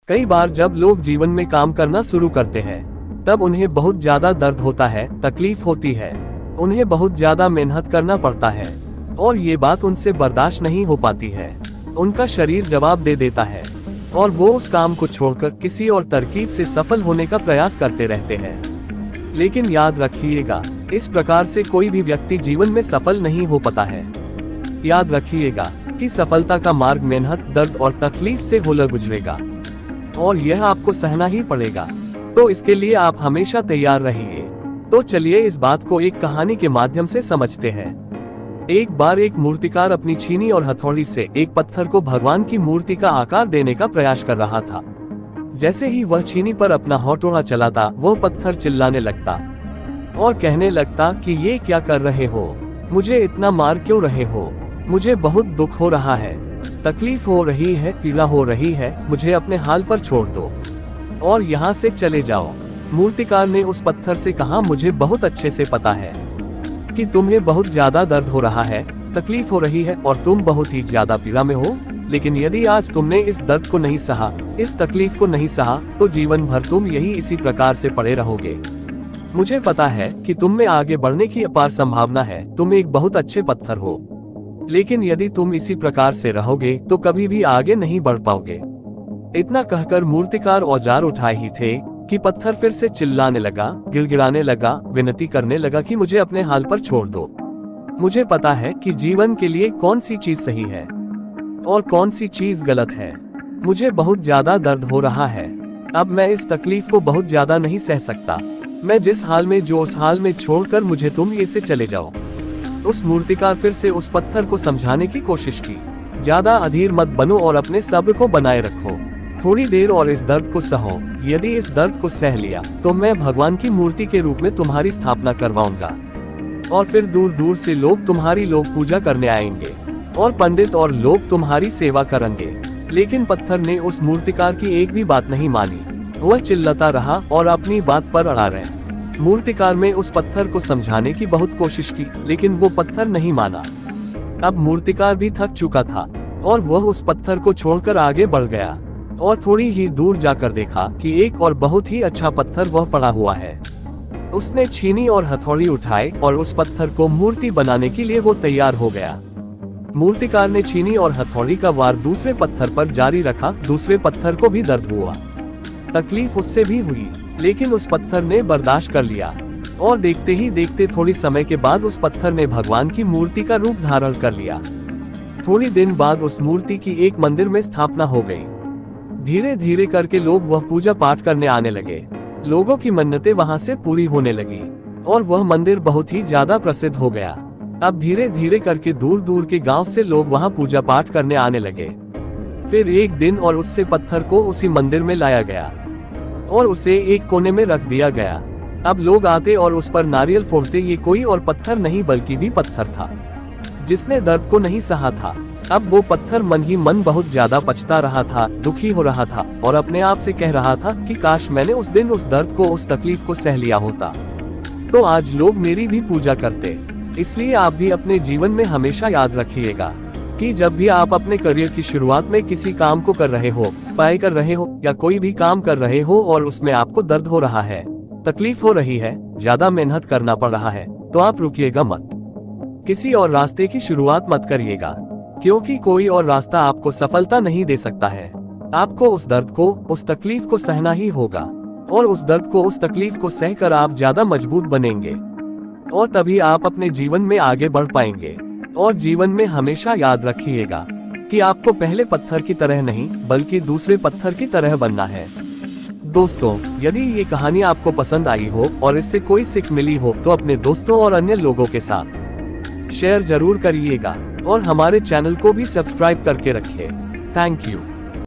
कई बार जब लोग जीवन में काम करना शुरू करते हैं तब उन्हें बहुत ज्यादा दर्द होता है, तकलीफ होती है, उन्हें बहुत ज्यादा मेहनत करना पड़ता है और ये बात उनसे बर्दाश्त नहीं हो पाती है। उनका शरीर जवाब दे देता है और वो उस काम को छोड़कर किसी और तरकीब से सफल होने का प्रयास करते रहते हैं। लेकिन याद रखिएगा, इस प्रकार से कोई भी व्यक्ति जीवन में सफल नहीं हो पाता है। याद रखिएगा कि सफलता का मार्ग मेहनत, दर्द और तकलीफ से होकर गुजरेगा और यह आपको सहना ही पड़ेगा। तो इसके लिए आप हमेशा तैयार रहिए। तो चलिए इस बात को एक कहानी के माध्यम से समझते हैं। एक बार एक मूर्तिकार अपनी छीनी और हथौड़ी से एक पत्थर को भगवान की मूर्ति का आकार देने का प्रयास कर रहा था। जैसे ही वह छीनी पर अपना हथौड़ा चलाता, वह पत्थर चिल्लाने लगता और कहने लगता कि ये क्या कर रहे हो, मुझे इतना मार क्यों रहे हो, मुझे बहुत दुख हो रहा है, तकलीफ हो रही है, पीड़ा हो रही है, मुझे अपने हाल पर छोड़ दो और यहाँ से चले जाओ। मूर्तिकार ने उस पत्थर से कहा, मुझे बहुत अच्छे से पता है कि तुम्हें बहुत ज्यादा दर्द हो रहा है, तकलीफ हो रही है और तुम बहुत ही ज्यादा पीड़ा में हो, लेकिन यदि आज तुमने इस दर्द को नहीं सहा, इस तकलीफ को नहीं सहा, तो जीवन भर तुम यही इसी प्रकार से पड़े रहोगे। मुझे पता है कि तुम में आगे बढ़ने की अपार संभावना है, तुम एक बहुत अच्छे पत्थर हो, लेकिन यदि तुम इसी प्रकार से रहोगे तो कभी भी आगे नहीं बढ़ पाओगे। इतना कहकर मूर्तिकार औजार उठाए ही थे कि पत्थर फिर से चिल्लाने लगा, गिड़गिड़ाने लगा, विनती करने लगा कि मुझे अपने हाल पर छोड़ दो। मुझे पता है कि जीवन के लिए कौन सी चीज सही है और कौन सी चीज गलत है। मुझे बहुत ज्यादा दर्द हो रहा है, अब मैं इस तकलीफ को बहुत ज्यादा नहीं सह सकता। मैं जिस हाल में जो उस हाल में छोड़कर मुझे तुम ये से चले जाओ। उस मूर्तिकार फिर से उस पत्थर को समझाने की कोशिश की, ज्यादा अधीर मत बनो और अपने सब्र को बनाए रखो, थोड़ी देर और इस दर्द को सहो। यदि इस दर्द को सह लिया तो मैं भगवान की मूर्ति के रूप में तुम्हारी स्थापना करवाऊंगा और फिर दूर दूर से लोग तुम्हारी पूजा करने आएंगे और पंडित और लोग तुम्हारी सेवा करेंगे। लेकिन पत्थर ने उस मूर्तिकार की एक भी बात नहीं मानी, वह चिल्लाता रहा और अपनी बात पर अड़ा रहे। मूर्तिकार में उस पत्थर को समझाने की बहुत कोशिश की, लेकिन वो पत्थर नहीं माना। अब मूर्तिकार भी थक चुका था और वह उस पत्थर को छोड़कर आगे बढ़ गया और थोड़ी ही दूर जाकर देखा कि एक और बहुत ही अच्छा पत्थर वह पड़ा हुआ है। उसने छीनी और हथौड़ी उठाए और उस पत्थर को मूर्ति बनाने के लिए वो तैयार हो गया। मूर्तिकार ने छीनी और हथौड़ी का वार दूसरे पत्थर पर जारी रखा। दूसरे पत्थर को भी दर्द हुआ, तकलीफ उससे भी हुई, लेकिन उस पत्थर ने बर्दाश्त कर लिया और देखते ही देखते थोड़ी समय के बाद उस पत्थर ने भगवान की मूर्ति का रूप धारण कर लिया। थोड़ी दिन बाद उस मूर्ति की एक मंदिर में स्थापना हो गई। धीरे धीरे करके लोग वह पूजा पाठ करने आने लगे, लोगों की मन्नतें वहां से पूरी होने लगी और वह मंदिर बहुत ही ज्यादा प्रसिद्ध हो गया। अब धीरे धीरे करके दूर दूर के गांव से लोग वहां पूजा पाठ करने आने लगे। फिर एक दिन और उससे पत्थर को उसी मंदिर में लाया गया और उसे एक कोने में रख दिया गया। अब लोग आते और उस पर नारियल फोड़ते। ये कोई और पत्थर नहीं बल्कि भी पत्थर था जिसने दर्द को नहीं सहा था। अब वो पत्थर मन ही मन बहुत ज्यादा पछता रहा था, दुखी हो रहा था और अपने आप से कह रहा था कि काश मैंने उस दिन उस दर्द को, उस तकलीफ को सह लिया होता, तो आज लोग मेरी भी पूजा करते। इसलिए आप भी अपने जीवन में हमेशा याद रखिएगा कि जब भी आप अपने करियर की शुरुआत में किसी काम को कर रहे हो, पढ़ाई कर रहे हो या कोई भी काम कर रहे हो और उसमें आपको दर्द हो रहा है, तकलीफ हो रही है, ज्यादा मेहनत करना पड़ रहा है, तो आप रुकिएगा मत, किसी और रास्ते की शुरुआत मत करिएगा, क्योंकि कोई और रास्ता आपको सफलता नहीं दे सकता है। आपको उस दर्द को, उस तकलीफ को सहना ही होगा और उस दर्द को, उस तकलीफ को सहकर आप ज्यादा मजबूत बनेंगे और तभी आप अपने जीवन में आगे बढ़ पाएंगे। और जीवन में हमेशा याद रखिएगा कि आपको पहले पत्थर की तरह नहीं बल्कि दूसरे पत्थर की तरह बनना है। दोस्तों, यदि ये कहानी आपको पसंद आई हो और इससे कोई सीख मिली हो तो अपने दोस्तों और अन्य लोगों के साथ शेयर जरूर करिएगा और हमारे चैनल को भी सब्सक्राइब करके रखिए। Thank you.